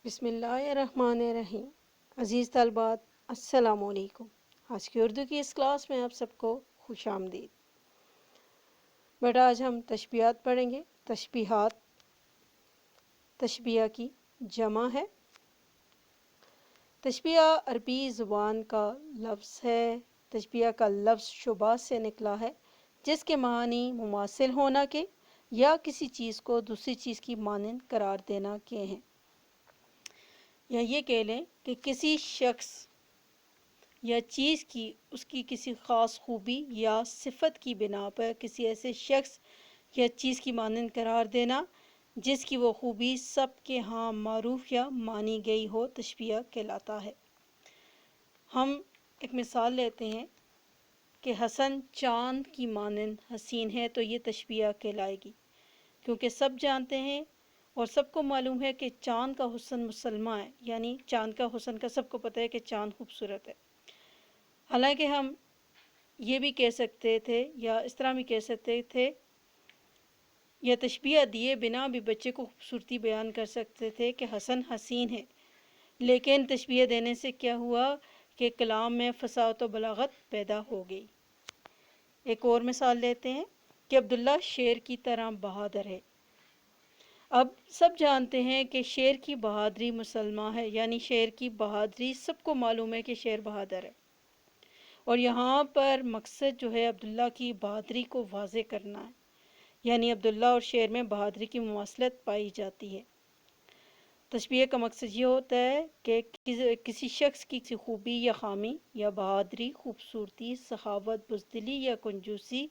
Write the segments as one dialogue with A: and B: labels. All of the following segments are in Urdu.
A: بسم اللہ الرحمن الرحیم۔ عزیز طالبات، السلام علیکم۔ آج کی اردو کی اس کلاس میں آپ سب کو خوش آمدید۔ بیٹا آج ہم تشبیہات پڑھیں گے۔ تشبیہات تشبیہ کی جمع ہے۔ تشبیہ عربی زبان کا لفظ ہے۔ تشبیہ کا لفظ شبہ سے نکلا ہے، جس کے معنی مماثل ہونا کے یا کسی چیز کو دوسری چیز کی مانند قرار دینا کے ہیں، یا یہ کہہ لیں کہ کسی شخص یا چیز کی اس کی کسی خاص خوبی یا صفت کی بنا پر کسی ایسے شخص یا چیز کی مانند قرار دینا جس کی وہ خوبی سب کے ہاں معروف یا مانی گئی ہو، تشبیہ کہلاتا ہے۔ ہم ایک مثال لیتے ہیں کہ حسن چاند کی مانند حسین ہے، تو یہ تشبیہ کہلائے گی، کیونکہ سب جانتے ہیں اور سب کو معلوم ہے کہ چاند کا حسن مسلمہ ہے، یعنی چاند کا حسن کا سب کو پتہ ہے کہ چاند خوبصورت ہے۔ حالانکہ ہم یہ بھی کہہ سکتے تھے یا اس طرح بھی کہہ سکتے تھے یا تشبیہ دیے بنا بھی بچے کو خوبصورتی بیان کر سکتے تھے کہ حسن حسین ہے، لیکن تشبیہ دینے سے کیا ہوا کہ کلام میں فصاحت و بلاغت پیدا ہو گئی۔ ایک اور مثال لیتے ہیں کہ عبداللہ شیر کی طرح بہادر ہے۔ اب سب جانتے ہیں کہ شیر کی بہادری مسلمہ ہے، یعنی شیر کی بہادری سب کو معلوم ہے کہ شیر بہادر ہے، اور یہاں پر مقصد جو ہے عبداللہ کی بہادری کو واضح کرنا ہے، یعنی عبداللہ اور شیر میں بہادری کی مماثلت پائی جاتی ہے۔ تشبیہ کا مقصد یہ ہوتا ہے کہ کسی شخص کی کسی خوبی یا خامی یا بہادری، خوبصورتی، سخاوت، بزدلی یا کنجوسی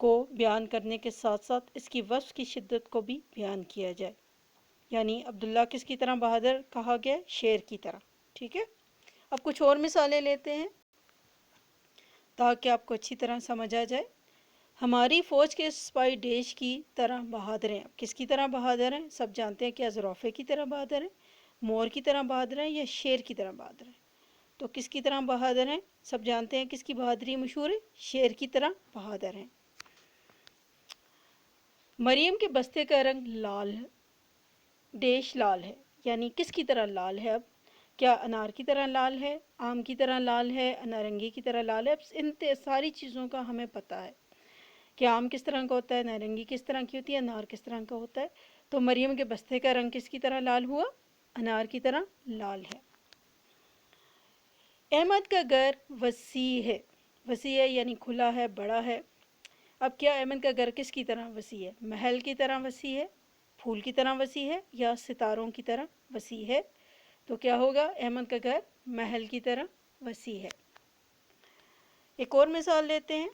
A: کو بیان کرنے کے ساتھ ساتھ اس کی وصف کی شدت کو بھی بیان کیا جائے، یعنی عبداللہ کس کی طرح بہادر کہا گیا؟ شیر کی طرح۔ ٹھیک ہے، اب کچھ اور مثالیں لیتے ہیں تاکہ آپ کو اچھی طرح سمجھ آ جائے۔ ہماری فوج کے سپاہی ڈیش کی طرح بہادر ہیں۔ کس کی طرح بہادر ہیں؟ سب جانتے ہیں کہ زرافے کی طرح بہادر ہیں، مور کی طرح بہادر ہیں، یا شیر کی طرح بہادر ہیں؟ تو کس کی طرح بہادر ہیں؟ سب جانتے ہیں کس کی بہادری مشہور ہے؟ شیر کی طرح بہادر ہیں۔ مریم کے بستے کا رنگ لال ڈیش لال ہے، یعنی کس کی طرح لال ہے؟ اب کیا انار کی طرح لال ہے، آم کی طرح لال ہے، نارنگی کی طرح لال ہے؟ اب ان ساری چیزوں کا ہمیں پتہ ہے کہ آم کس طرح کا ہوتا ہے، نارنگی کس طرح کی ہوتی ہے، انار کس طرح کا ہوتا ہے۔ تو مریم کے بستے کا رنگ کس کی طرح لال ہوا؟ انار کی طرح لال ہے۔ احمد کا گھر وسیع ہے۔ وسیع ہے یعنی کھلا ہے، بڑا ہے۔ اب کیا احمد کا گھر کس کی طرح وسیع ہے؟ محل کی طرح وسیع ہے، پھول کی طرح وسیع ہے، یا ستاروں کی طرح وسیع ہے؟ تو کیا ہوگا؟ احمد کا گھر محل کی طرح وسیع ہے۔ ایک اور مثال لیتے ہیں۔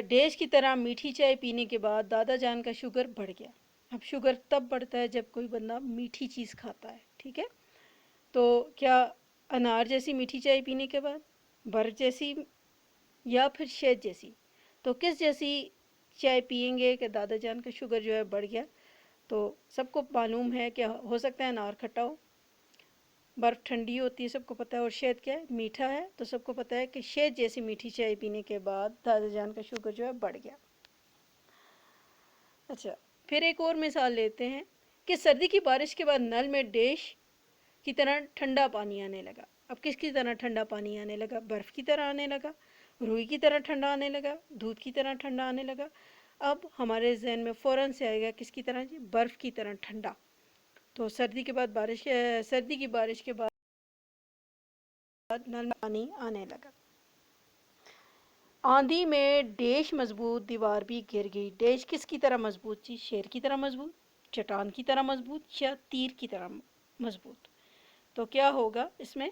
A: ڈیش کی طرح میٹھی چائے پینے کے بعد دادا جان کا شوگر بڑھ گیا۔ اب شوگر تب بڑھتا ہے جب کوئی بندہ میٹھی چیز کھاتا ہے، ٹھیک ہے؟ تو کیا انار جیسی میٹھی چائے پینے کے بعد، برف جیسی، یا پھر شہد جیسی؟ تو کس جیسی چائے پئیں گے کہ دادا جان کا شوگر جو ہے بڑھ گیا؟ تو سب کو معلوم ہے کہ ہو سکتا ہے انار کھٹا ہو، برف ٹھنڈی ہوتی ہے، سب کو پتہ ہے، اور شہد کیا ہے؟ میٹھا ہے، تو سب کو پتہ ہے کہ شہد جیسی میٹھی چائے پینے کے بعد دادا جان کا شوگر جو ہے بڑھ گیا۔ اچھا، پھر ایک اور مثال لیتے ہیں کہ سردی کی بارش کے بعد نل میں ڈیش کی طرح ٹھنڈا پانی آنے لگا۔ اب کس کی طرح ٹھنڈا پانی آنے لگا؟ برف کی طرح آنے لگا، روئی کی طرح ٹھنڈا آنے لگا، دودھ کی طرح ٹھنڈا آنے لگا۔ اب ہمارے ذہن میں فوراً سے آئے گا کس کی طرح جی؟ برف کی طرح ٹھنڈا۔ تو سردی کی بارش کے بعد نل میں پانی آنے لگا۔ آندھی میں ڈیش مضبوط دیوار بھی گر گئی۔ ڈیش کس کی طرح مضبوط تھی؟ شیر کی طرح مضبوط، چٹان کی طرح مضبوط، یا تیر کی طرح مضبوط؟ تو کیا ہوگا اس میں؟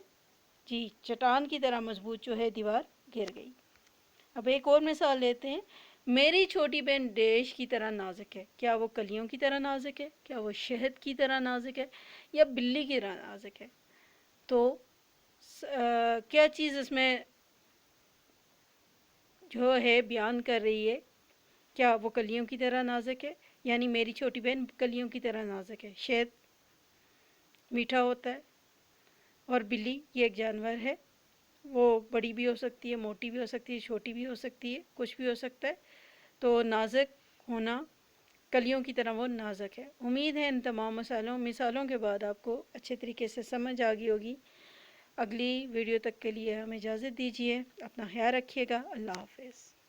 A: جی، چٹان کی طرح مضبوط جو ہے دیوار گر گئی۔ اب ایک اور مثال لیتے ہیں۔ میری چھوٹی بہن ڈیش کی طرح نازک ہے۔ کیا وہ کلیوں کی طرح نازک ہے؟ کیا وہ شہد کی طرح نازک ہے، یا بلی کی طرح نازک ہے؟ تو کیا چیز اس میں جو ہے بیان کر رہی ہے؟ کیا وہ کلیوں کی طرح نازک ہے؟ یعنی میری چھوٹی بہن کلیوں کی طرح نازک ہے۔ شہد میٹھا ہوتا ہے، اور بلی یہ ایک جانور ہے، وہ بڑی بھی ہو سکتی ہے، موٹی بھی ہو سکتی ہے، چھوٹی بھی ہو سکتی ہے، کچھ بھی ہو سکتا ہے۔ تو نازک ہونا کلیوں کی طرح وہ نازک ہے۔ امید ہے ان تمام مثالوں کے بعد آپ کو اچھے طریقے سے سمجھ آ گئی ہوگی۔ اگلی ویڈیو تک کے لیے ہمیں اجازت دیجیے، اپنا خیال رکھیے گا، اللہ حافظ۔